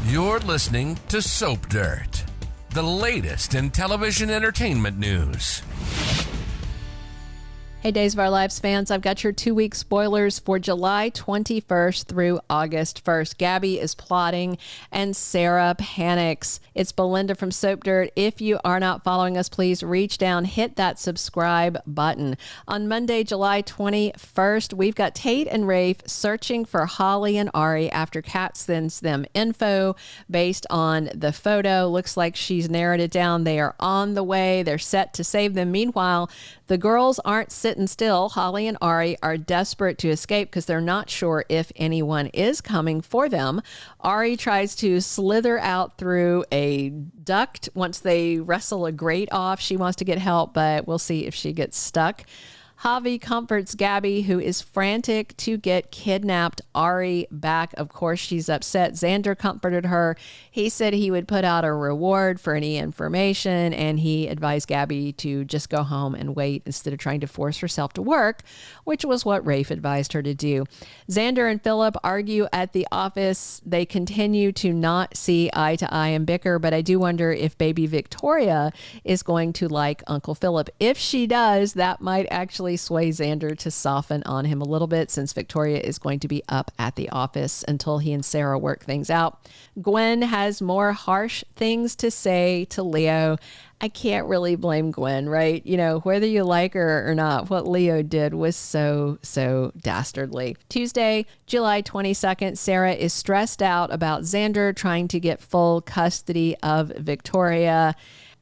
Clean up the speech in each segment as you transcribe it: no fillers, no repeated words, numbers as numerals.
You're listening to Soap Dirt, the latest in television entertainment news. Hey, Days of Our Lives fans, I've got your 2-week spoilers for July 21st through August 1st. Gabi is plotting and Sarah panics. It's Belinda from Soap Dirt. If you are not following us, please reach down, hit that subscribe button. On Monday, July 21st, we've got Tate and Rafe searching for Holly and Ari after Kat sends them info based on the photo. Looks like she's narrowed it down. They are on the way. They're set to save them. Meanwhile, the girls aren't sitting still. Holly and Ari are desperate to escape because they're not sure if anyone is coming for them. Ari tries to slither out through a duct once they wrestle a grate off. She wants to get help, but we'll see if she gets stuck. Javi comforts Gabi, who is frantic to get kidnapped Ari back. Of course, she's upset. Xander comforted her. He said he would put out a reward for any information, and he advised Gabi to just go home and wait instead of trying to force herself to work, which was what Rafe advised her to do. Xander and Phillip argue at the office. They continue to not see eye to eye and bicker, but I do wonder if baby Victoria is going to like Uncle Phillip. If she does, that might actually sway Xander to soften on him a little bit, since Victoria is going to be up at the office until he and Sarah work things out. Gwen has more harsh things to say to Leo. I can't really blame Gwen, right? You know, whether you like her or not, what Leo did was so dastardly. Tuesday, July 22nd, Sarah is stressed out about Xander trying to get full custody of Victoria.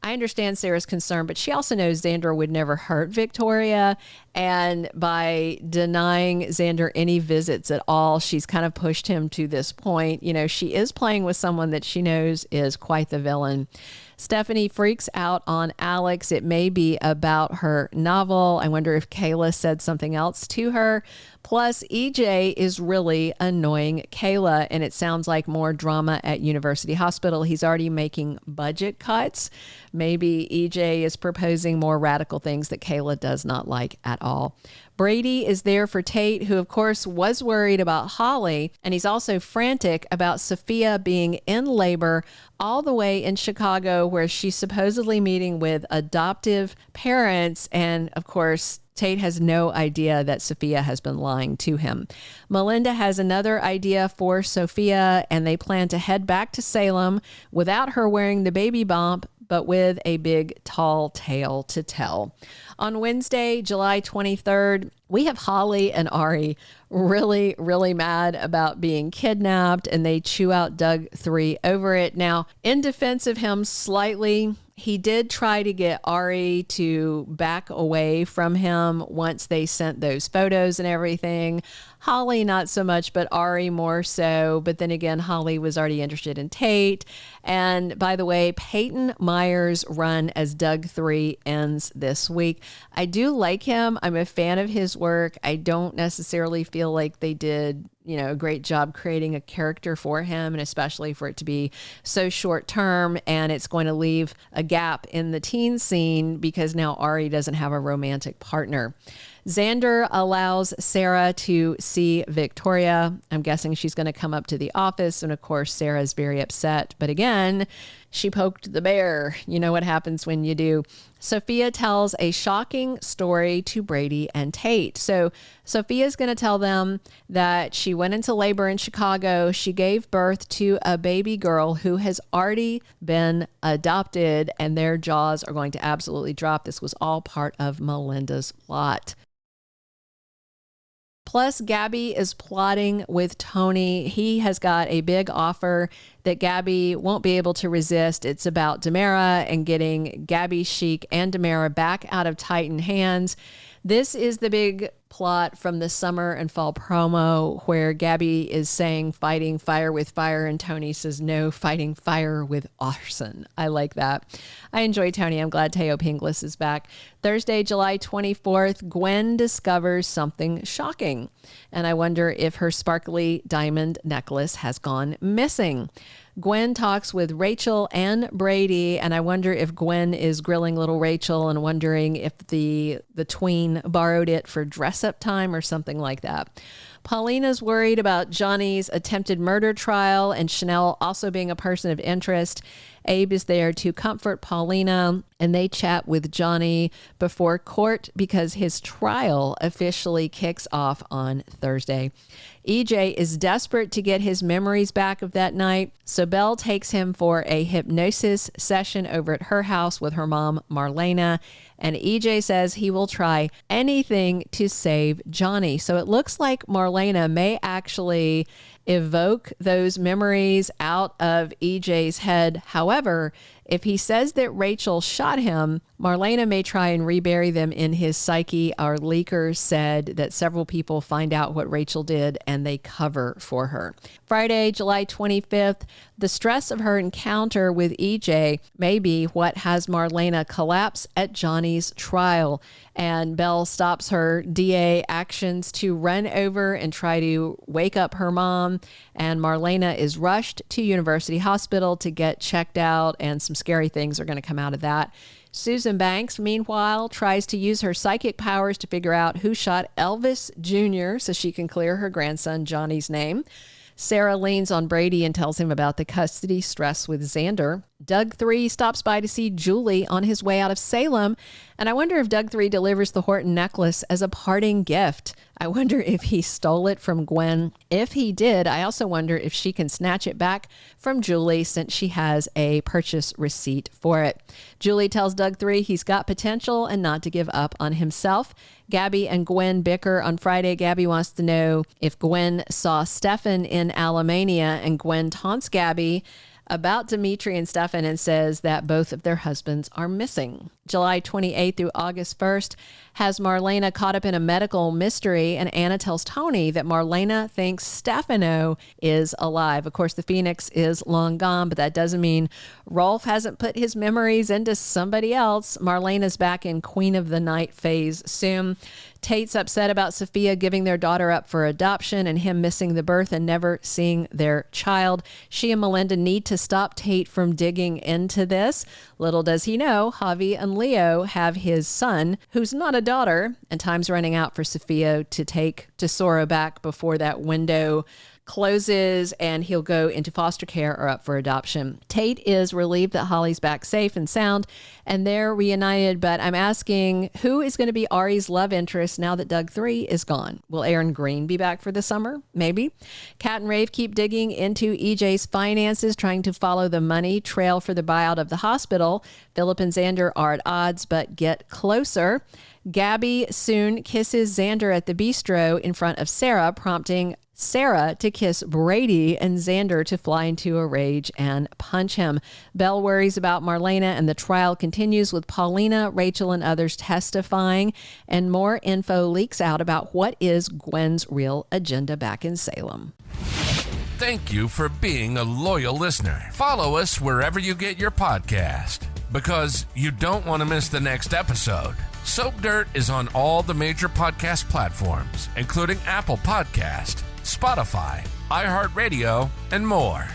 I understand Sarah's concern, but she also knows Xander would never hurt Victoria. And by denying Xander any visits at all, she's kind of pushed him to this point. You know, she is playing with someone that she knows is quite the villain. Stephanie freaks out on Alex. It may be about her novel. I wonder if Kayla said something else to her. Plus, EJ is really annoying Kayla, and it sounds like more drama at University Hospital. He's already making budget cuts. Maybe EJ is proposing more radical things that Kayla does not like at all. Brady is there for Tate, who of course was worried about Holly, and he's also frantic about Sophia being in labor all the way in Chicago, where she's supposedly meeting with adoptive parents, and of course Tate has no idea that Sophia has been lying to him. Melinda has another idea for Sophia, and they plan to head back to Salem without her wearing the baby bump, but with a big tall tale to tell. On Wednesday, July 23rd, we have Holly and Ari really mad about being kidnapped, and they chew out Doug 3 over it. Now, in defense of him slightly, he did try to get Ari to back away from him once they sent those photos and everything. Holly, not so much, but Ari more so. But then again, Holly was already interested in Tate. And by the way, Peyton Meyer's run as Doug 3 ends this week. I do like him. I'm a fan of his work. I don't necessarily feel like they did, a great job creating a character for him, and especially for it to be so short term, and it's going to leave a gap in the teen scene because now Ari doesn't have a romantic partner. Xander allows Sarah to see Victoria. I'm guessing she's going to come up to the office, and of course Sarah's very upset, but again, she poked the bear. You know what happens when you do. Sophia tells a shocking story to Brady and Tate. So Sophia's going to tell them that she went into labor in Chicago. She gave birth to a baby girl who has already been adopted, and their jaws are going to absolutely drop. This was all part of Melinda's plot. Plus, Gabi is plotting with Tony. He has got a big offer that Gabi won't be able to resist. It's about Demara and getting Gabi, Chic, and Demara back out of Titan hands. This is the big plot from the summer and fall promo where Gabi is saying fighting fire with fire, and Tony says no, fighting fire with arson. I like that. I enjoy Tony. I'm glad Teo Pinglis is back. Thursday, July 24th, Gwen discovers something shocking, and I wonder if her sparkly diamond necklace has gone missing. Gwen talks with Rachel and Brady, and I wonder if Gwen is grilling little Rachel and wondering if the tween borrowed it for dress-up time or something like that. Paulina's worried about Johnny's attempted murder trial and Chanel also being a person of interest. Abe is there to comfort Paulina, and they chat with Johnny before court because his trial officially kicks off on Thursday. EJ is desperate to get his memories back of that night, so Belle takes him for a hypnosis session over at her house with her mom, Marlena, and EJ says he will try anything to save Johnny. So it looks like Marlena may actually evoke those memories out of EJ's head. However, if he says that Rachel shot him, Marlena may try and rebury them in his psyche. Our leakers said that several people find out what Rachel did and they cover for her. Friday, July 25th, the stress of her encounter with EJ may be what has Marlena collapse at Johnny's trial. And Belle stops her DA actions to run over and try to wake up her mom. And Marlena is rushed to University Hospital to get checked out, and some scary things are going to come out of that. Susan Banks, meanwhile, tries to use her psychic powers to figure out who shot Elvis Jr. so she can clear her grandson Johnny's name. Sarah leans on Brady and tells him about the custody stress with Xander. Doug 3 stops by to see Julie on his way out of Salem, and I wonder if Doug 3 delivers the Horton necklace as a parting gift. I wonder if he stole it from Gwen. If he did, I also wonder if she can snatch it back from Julie since she has a purchase receipt for it. Julie tells Doug 3 he's got potential and not to give up on himself. Gabi and Gwen bicker on Friday. Gabi wants to know if Gwen saw Stefan in Alamania, and Gwen taunts Gabi about Dimitri and Stefan and says that both of their husbands are missing. July 28th through August 1st has Marlena caught up in a medical mystery, and Anna tells Tony that Marlena thinks Stefano is alive. Of course, the Phoenix is long gone, but that doesn't mean Rolf hasn't put his memories into somebody else. Marlena's back in Queen of the Night phase soon. Tate's upset about Sophia giving their daughter up for adoption and him missing the birth and never seeing their child. She and Melinda need to stop Tate from digging into this. Little does he know, Javi and Leo have his son, who's not a daughter, and time's running out for Sophia to take Tesoro back before that window closes and he'll go into foster care or up for adoption. Tate is relieved that Holly's back safe and sound and they're reunited, but I'm asking, who is going to be Ari's love interest now that Doug 3 is gone? Will Aaron Green be back for the summer? Maybe. Kat and Rafe keep digging into EJ's finances, trying to follow the money trail for the buyout of the hospital. Phillip and Xander are at odds, but get closer. Gabi soon kisses Xander at the bistro in front of Sarah, prompting Sarah to kiss Brady and Xander to fly into a rage and punch him. Belle worries about Marlena, and the trial continues with Paulina, Rachel, and others testifying, and more info leaks out about what is Gwen's real agenda back in Salem. Thank you for being a loyal listener. Follow us wherever you get your podcast, because you don't want to miss the next episode. Soap Dirt is on all the major podcast platforms, including Apple Podcast, Spotify, iHeartRadio, and more.